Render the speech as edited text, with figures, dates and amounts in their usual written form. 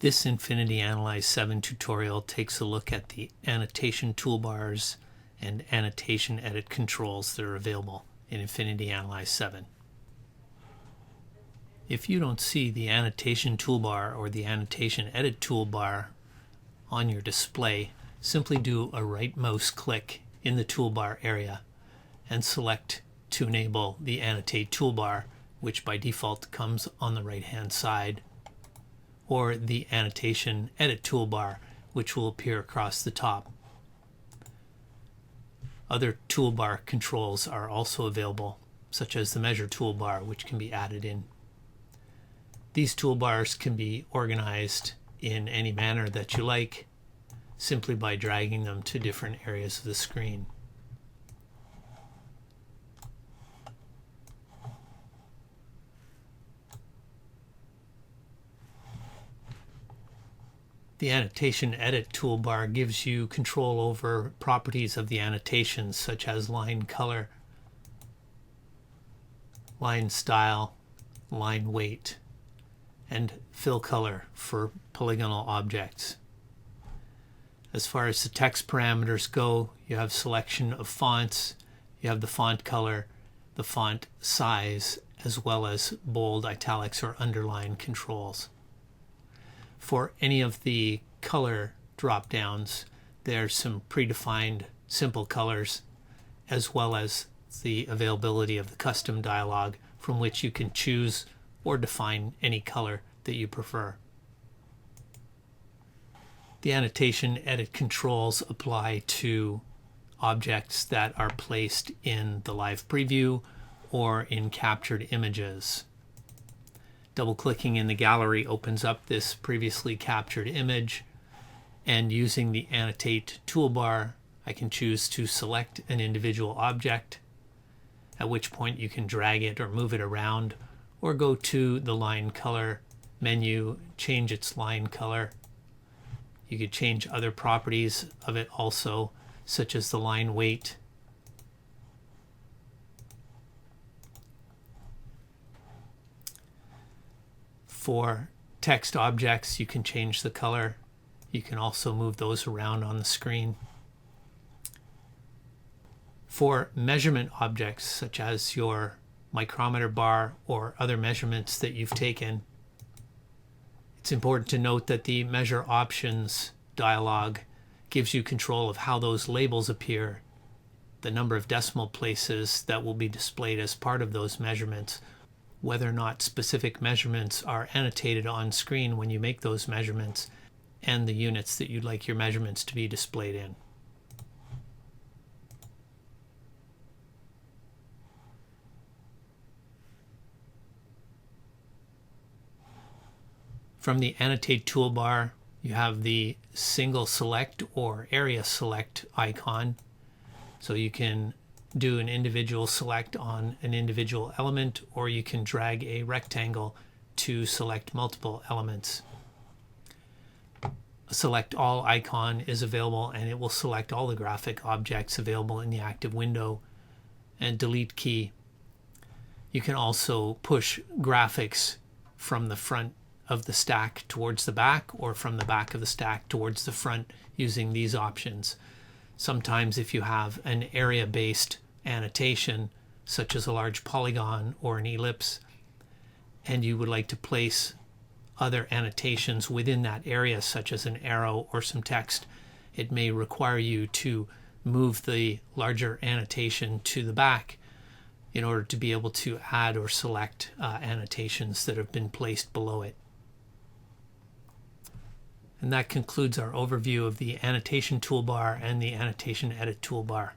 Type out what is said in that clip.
This Infinity Analyze 7 tutorial takes a look at the annotation toolbars and annotation edit controls that are available in Infinity Analyze 7. If you don't see the annotation toolbar or the annotation edit toolbar on your display, simply do a right mouse click in the toolbar area and select to enable the annotate toolbar, which by default comes on the right hand side, or the annotation edit toolbar, which will appear across the top. Other toolbar controls are also available, such as the measure toolbar, which can be added in. These toolbars can be organized in any manner that you like, simply by dragging them to different areas of the screen. The Annotation Edit toolbar gives you control over properties of the annotations such as line color, line style, line weight, and fill color for polygonal objects. As far as the text parameters go, you have selection of fonts, you have the font color, the font size, as well as bold, italics, or underline controls. For any of the color drop-downs, there's some predefined simple colors, as well as the availability of the custom dialog from which you can choose or define any color that you prefer. The annotation edit controls apply to objects that are placed in the live preview or in captured images. Double-clicking in the gallery opens up this previously captured image, and using the Annotate toolbar, I can choose to select an individual object, at which point you can drag it or move it around, or go to the line color menu, change its line color. You could change other properties of it also, such as the line weight. For text objects, you can change the color. You can also move those around on the screen. For measurement objects, such as your micrometer bar or other measurements that you've taken, it's important to note that the Measure Options dialog gives you control of how those labels appear, the number of decimal places that will be displayed as part of those measurements, whether or not specific measurements are annotated on screen when you make those measurements, and the units that you'd like your measurements to be displayed in. From the Annotate toolbar, you have the single select or area select icon, so you can do an individual select on an individual element, or you can drag a rectangle to select multiple elements. A select all icon is available, and it will select all the graphic objects available in the active window, and delete key. You can also push graphics from the front of the stack towards the back, or from the back of the stack towards the front, using these options. Sometimes if you have an area-based annotation, such as a large polygon or an ellipse, and you would like to place other annotations within that area, such as an arrow or some text, it may require you to move the larger annotation to the back in order to be able to add or select annotations that have been placed below it. And that concludes our overview of the Annotation toolbar and the Annotation Edit toolbar.